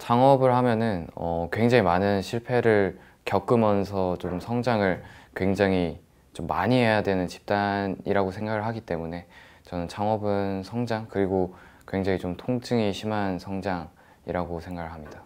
창업을 하면은 굉장히 많은 실패를 겪으면서 좀 성장을 굉장히 좀 많이 해야 되는 집단이라고 생각을 하기 때문에 저는 창업은 성장 그리고 굉장히 좀 통증이 심한 성장이라고 생각을 합니다.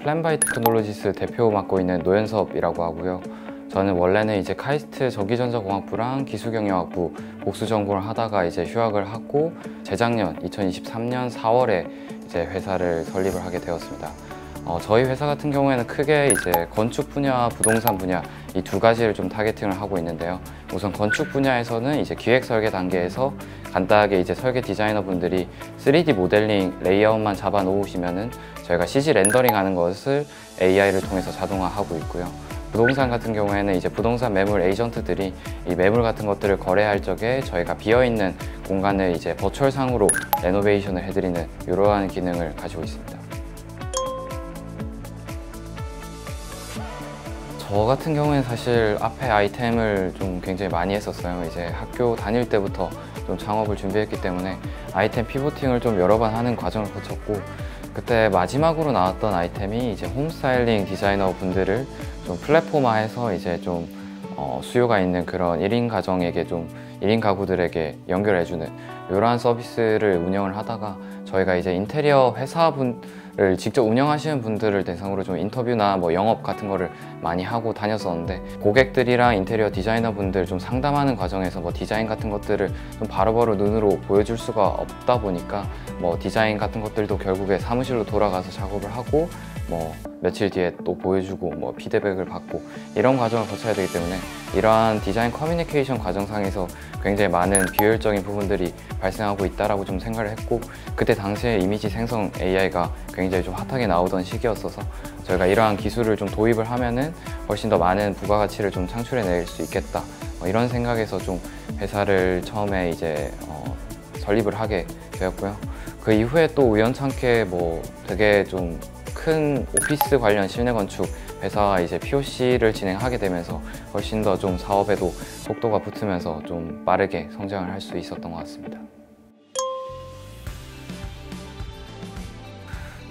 플랜바이 테크놀로지스 대표 맡고 있는 노현섭이라고 하고요. 저는 원래는 이제 카이스트 전기전자공학부랑 기술경영학부 복수 전공을 하다가 이제 휴학을 하고 재작년 2023년 4월에 이제 회사를 설립을 하게 되었습니다. 저희 회사 같은 경우에는 크게 이제 건축 분야와 부동산 분야 이 두 가지를 좀 타겟팅을 하고 있는데요. 우선 건축 분야에서는 이제 기획 설계 단계에서 간단하게 이제 설계 디자이너 분들이 3D 모델링 레이아웃만 잡아 놓으시면은 저희가 CG 렌더링 하는 것을 AI를 통해서 자동화하고 있고요. 부동산 같은 경우에는 이제 부동산 매물 에이전트들이 이 매물 같은 것들을 거래할 적에 저희가 비어있는 공간을 이제 버추얼상으로 레노베이션을 해드리는 이러한 기능을 가지고 있습니다. 저 같은 경우에는 사실 앞에 아이템을 좀 굉장히 많이 했었어요. 이제 학교 다닐 때부터 좀 창업을 준비했기 때문에 아이템 피보팅을 좀 여러 번 하는 과정을 거쳤고, 그때 마지막으로 나왔던 아이템이 이제 홈스타일링 디자이너 분들을 좀 플랫폼화해서 이제 좀 수요가 있는 그런 1인 가정에게 좀 1인 가구들에게 연결해주는 이러한 서비스를 운영을 하다가 저희가 이제 인테리어 회사분을 직접 운영하시는 분들을 대상으로 좀 인터뷰나 뭐 영업 같은 거를 많이 하고 다녔었는데, 고객들이랑 인테리어 디자이너 분들 좀 상담하는 과정에서 뭐 디자인 같은 것들을 좀 바로바로 눈으로 보여줄 수가 없다 보니까 뭐 디자인 같은 것들도 결국에 사무실로 돌아가서 작업을 하고 뭐 며칠 뒤에 또 보여주고 뭐 피드백을 받고 이런 과정을 거쳐야 되기 때문에 이러한 디자인 커뮤니케이션 과정상에서 굉장히 많은 비효율적인 부분들이 발생하고 있다라고 좀 생각을 했고, 그때 당시에 이미지 생성 AI가 굉장히 좀 핫하게 나오던 시기였어서 저희가 이러한 기술을 좀 도입을 하면은 훨씬 더 많은 부가가치를 좀 창출해낼 수 있겠다, 이런 생각에서 좀 회사를 처음에 이제 설립을 하게 되었고요. 그 이후에 또 우연찮게 뭐 되게 좀 큰 오피스 관련 실내 건축 회사와 이제 POC를 진행하게 되면서 훨씬 더 좀 사업에도 속도가 붙으면서 좀 빠르게 성장을 할 수 있었던 것 같습니다.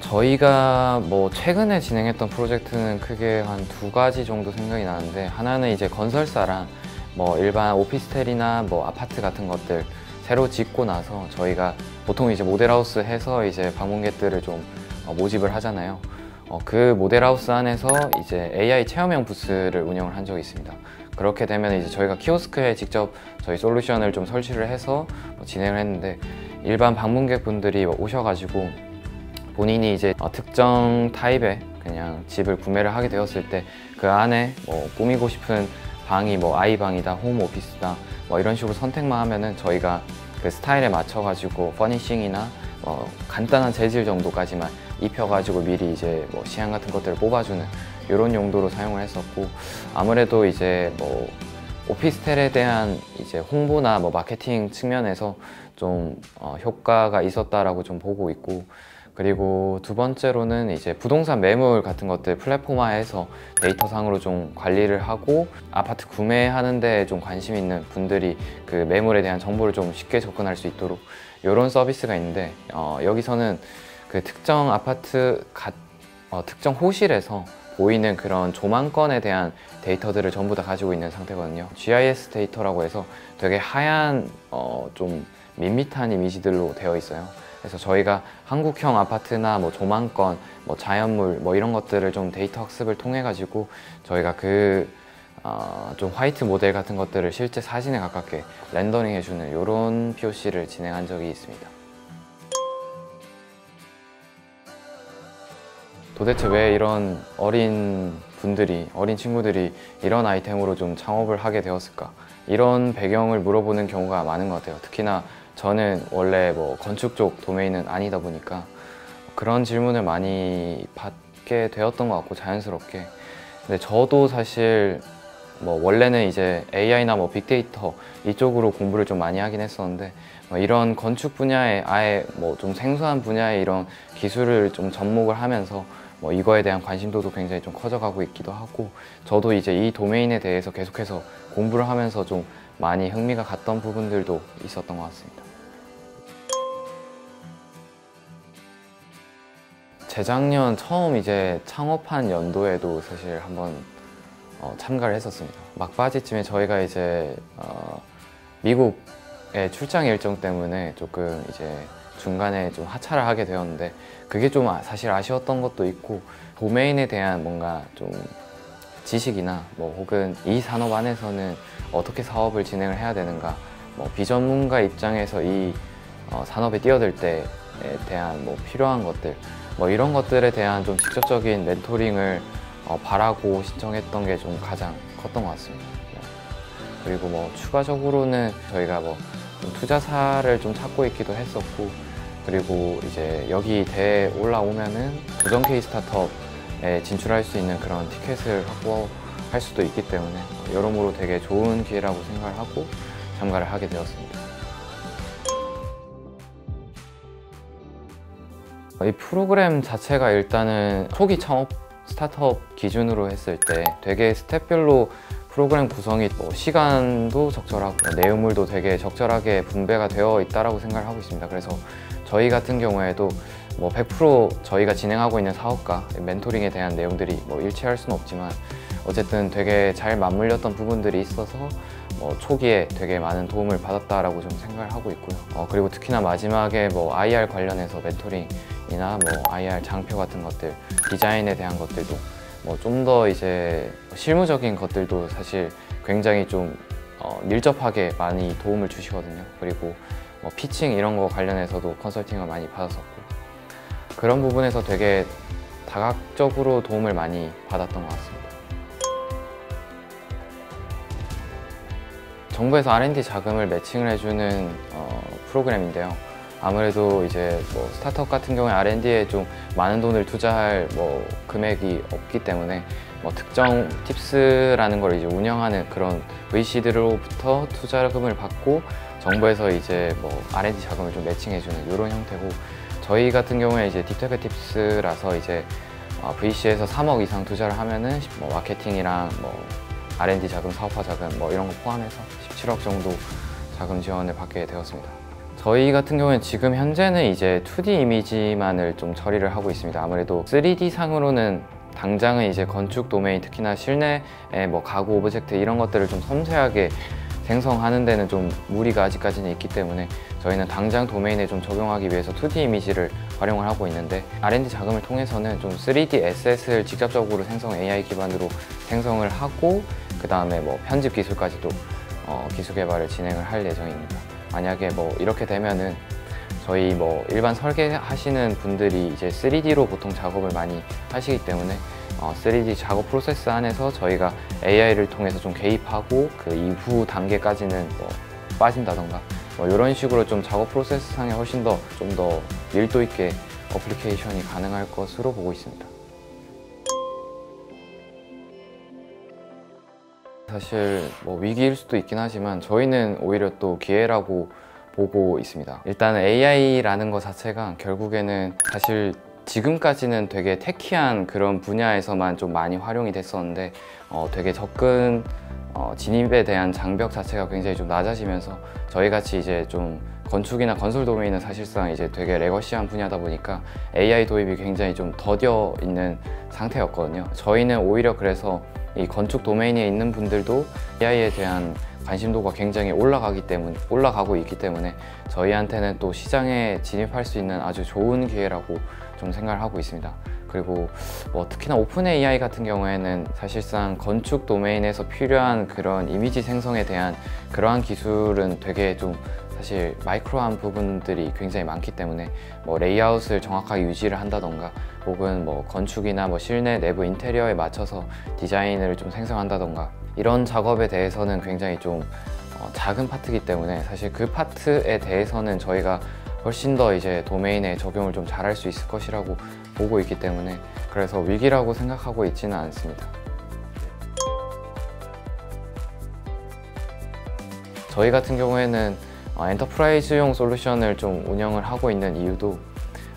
저희가 뭐 최근에 진행했던 프로젝트는 크게 한 두 가지 정도 생각이 나는데, 하나는 이제 건설사랑 뭐 일반 오피스텔이나 뭐 아파트 같은 것들 새로 짓고 나서 저희가 보통 이제 모델하우스 해서 이제 방문객들을 좀 모집을 하잖아요. 그 모델하우스 안에서 이제 AI 체험형 부스를 운영을 한 적이 있습니다. 그렇게 되면 이제 저희가 키오스크에 직접 저희 솔루션을 좀 설치를 해서 진행을 했는데, 일반 방문객 분들이 오셔가지고 본인이 이제 특정 타입의 그냥 집을 구매를 하게 되었을 때 그 안에 뭐 꾸미고 싶은 방이 뭐 아이방이다, 홈오피스다 뭐 이런 식으로 선택만 하면은 저희가 그 스타일에 맞춰가지고 퍼니싱이나 간단한 재질 정도까지만 입혀가지고 미리 이제 뭐 시안 같은 것들을 뽑아주는 이런 용도로 사용을 했었고, 아무래도 이제 뭐 오피스텔에 대한 이제 홍보나 뭐 마케팅 측면에서 좀 효과가 있었다라고 좀 보고 있고, 그리고 두 번째로는 이제 부동산 매물 같은 것들 플랫폼화해서 데이터상으로 좀 관리를 하고 아파트 구매하는 데 좀 관심 있는 분들이 그 매물에 대한 정보를 좀 쉽게 접근할 수 있도록 이런 서비스가 있는데, 여기서는 그 특정 아파트 특정 호실에서 보이는 그런 조망권에 대한 데이터들을 전부 다 가지고 있는 상태거든요. GIS 데이터라고 해서 되게 하얀 좀 밋밋한 이미지들로 되어 있어요. 그래서 저희가 한국형 아파트나 뭐 조망권, 뭐 자연물 뭐 이런 것들을 좀 데이터 학습을 통해 가지고 저희가 좀 화이트 모델 같은 것들을 실제 사진에 가깝게 렌더링 해주는 이런 POC를 진행한 적이 있습니다. 도대체 왜 이런 어린 친구들이 이런 아이템으로 좀 창업을 하게 되었을까? 이런 배경을 물어보는 경우가 많은 것 같아요. 특히나 저는 원래 뭐 건축 쪽 도메인은 아니다 보니까 그런 질문을 많이 받게 되었던 것 같고, 자연스럽게. 근데 저도 사실 뭐 원래는 이제 AI나 뭐 빅데이터 이쪽으로 공부를 좀 많이 하긴 했었는데 이런 건축 분야에 아예 뭐 좀 생소한 분야의 이런 기술을 좀 접목을 하면서 뭐 이거에 대한 관심도도 굉장히 좀 커져가고 있기도 하고 저도 이제 이 도메인에 대해서 계속해서 공부를 하면서 좀 많이 흥미가 갔던 부분들도 있었던 것 같습니다. 재작년 처음 이제 창업한 연도에도 사실 한번 참가를 했었습니다. 막바지쯤에 저희가 이제 미국의 출장 일정 때문에 조금 이제 중간에 좀 하차를 하게 되었는데 그게 좀 사실 아쉬웠던 것도 있고 도메인에 대한 뭔가 좀 지식이나 뭐 혹은 이 산업 안에서는 어떻게 사업을 진행을 해야 되는가 뭐 비전문가 입장에서 이 산업에 뛰어들 때에 대한 뭐 필요한 것들 뭐 이런 것들에 대한 좀 직접적인 멘토링을 바라고 신청했던 게 좀 가장 컸던 것 같습니다. 그리고 뭐 추가적으로는 저희가 뭐 투자사를 좀 찾고 있기도 했었고 그리고 이제 여기 대회에 올라오면은 도전 K 스타트업에 진출할 수 있는 그런 티켓을 확보할 수도 있기 때문에 여러모로 되게 좋은 기회라고 생각을 하고 참가를 하게 되었습니다. 이 프로그램 자체가 일단은 초기 창업 스타트업 기준으로 했을 때 되게 스텝별로 프로그램 구성이 뭐 시간도 적절하고 내용물도 되게 적절하게 분배가 되어 있다고 생각을 하고 있습니다. 그래서 저희 같은 경우에도 뭐 100% 저희가 진행하고 있는 사업과 멘토링에 대한 내용들이 뭐 일치할 수는 없지만 어쨌든 되게 잘 맞물렸던 부분들이 있어서 뭐 초기에 되게 많은 도움을 받았다라고 좀 생각을 하고 있고요. 그리고 특히나 마지막에 뭐 IR 관련해서 멘토링이나 뭐 IR 장표 같은 것들, 디자인에 대한 것들도 뭐 좀 더 이제 실무적인 것들도 사실 굉장히 좀 밀접하게 많이 도움을 주시거든요. 그리고 뭐 피칭 이런 거 관련해서도 컨설팅을 많이 받았었고 그런 부분에서 되게 다각적으로 도움을 많이 받았던 것 같습니다. 정부에서 R&D 자금을 매칭을 해주는 프로그램인데요. 아무래도 이제 뭐 스타트업 같은 경우에 R&D에 좀 많은 돈을 투자할 뭐 금액이 없기 때문에 뭐 특정 팁스라는 걸 이제 운영하는 그런 VC들로부터 투자금을 받고 정부에서 이제 뭐 R&D 자금을 좀 매칭해주는 이런 형태고 저희 같은 경우에 이제 딥테크 팁스라서 이제 VC에서 3억 이상 투자를 하면은 뭐 마케팅이랑 뭐 R&D 자금, 사업화 자금 뭐 이런 거 포함해서 17억 정도 자금 지원을 받게 되었습니다. 저희 같은 경우는 지금 현재는 이제 2D 이미지만을 좀 처리를 하고 있습니다. 아무래도 3D 상으로는 당장은 이제 건축 도메인, 특히나 실내의 뭐 가구 오브젝트 이런 것들을 좀 섬세하게 생성하는 데는 좀 무리가 아직까지는 있기 때문에 저희는 당장 도메인에 좀 적용하기 위해서 2D 이미지를 활용을 하고 있는데 R&D 자금을 통해서는 좀 3D 에셋을 직접적으로 AI 기반으로 생성을 하고 그 다음에 뭐 편집 기술까지도 기술 개발을 진행을 할 예정입니다. 만약에 뭐 이렇게 되면은 저희 뭐 일반 설계하시는 분들이 이제 3D로 보통 작업을 많이 하시기 때문에 3D 작업 프로세스 안에서 저희가 AI를 통해서 좀 개입하고 그 이후 단계까지는 뭐 빠진다던가 뭐 이런 식으로 좀 작업 프로세스 상에 훨씬 더 좀 더 밀도 있게 어플리케이션이 가능할 것으로 보고 있습니다. 사실 뭐 위기일 수도 있긴 하지만 저희는 오히려 또 기회라고 보고 있습니다. 일단 AI라는 것 자체가 결국에는 사실 지금까지는 되게 테키한 그런 분야에서만 좀 많이 활용이 됐었는데 되게 접근 진입에 대한 장벽 자체가 굉장히 좀 낮아지면서 저희같이 이제 좀 건축이나 건설 도메인은 사실상 이제 되게 레거시한 분야다 보니까 AI 도입이 굉장히 좀 더뎌 있는 상태였거든요. 저희는 오히려 그래서 이 건축 도메인에 있는 분들도 AI에 대한 관심도가 굉장히 올라가고 있기 때문에 저희한테는 또 시장에 진입할 수 있는 아주 좋은 기회라고 좀 생각을 하고 있습니다. 그리고 뭐 특히나 오픈 AI 같은 경우에는 사실상 건축 도메인에서 필요한 그런 이미지 생성에 대한 그러한 기술은 되게 좀 사실 마이크로한 부분들이 굉장히 많기 때문에 뭐 레이아웃을 정확하게 유지를 한다던가 혹은 뭐 건축이나 뭐 실내 내부 인테리어에 맞춰서 디자인을 좀 생성한다던가 이런 작업에 대해서는 굉장히 좀 작은 파트이기 때문에 사실 그 파트에 대해서는 저희가 훨씬 더 이제 도메인에 적용을 좀 잘할 수 있을 것이라고 보고 있기 때문에 그래서 위기라고 생각하고 있지는 않습니다. 저희 같은 경우에는 엔터프라이즈용 솔루션을 좀 운영을 하고 있는 이유도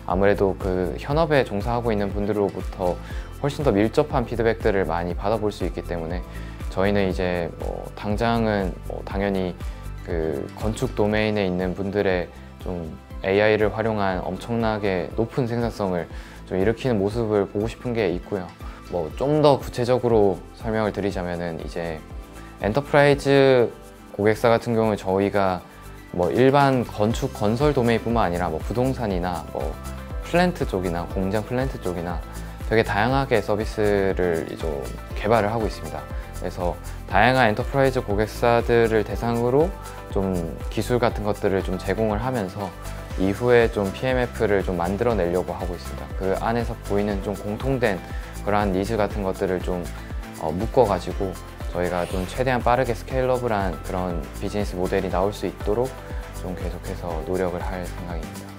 아무래도 그 현업에 종사하고 있는 분들로부터 훨씬 더 밀접한 피드백들을 많이 받아볼 수 있기 때문에 저희는 이제 뭐 당장은 뭐 당연히 그 건축 도메인에 있는 분들의 좀 AI를 활용한 엄청나게 높은 생산성을 좀 일으키는 모습을 보고 싶은 게 있고요. 뭐 좀 더 구체적으로 설명을 드리자면은 이제 엔터프라이즈 고객사 같은 경우는 저희가 뭐 일반 건축 건설 도메인뿐만 아니라 뭐 부동산이나 뭐 플랜트 쪽이나 공장 플랜트 쪽이나 되게 다양하게 서비스를 좀 개발을 하고 있습니다. 그래서 다양한 엔터프라이즈 고객사들을 대상으로 좀 기술 같은 것들을 좀 제공을 하면서 이후에 좀 PMF를 좀 만들어내려고 하고 있습니다. 그 안에서 보이는 좀 공통된 그러한 니즈 같은 것들을 좀 묶어가지고 저희가 좀 최대한 빠르게 스케일러블한 그런 비즈니스 모델이 나올 수 있도록 좀 계속해서 노력을 할 생각입니다.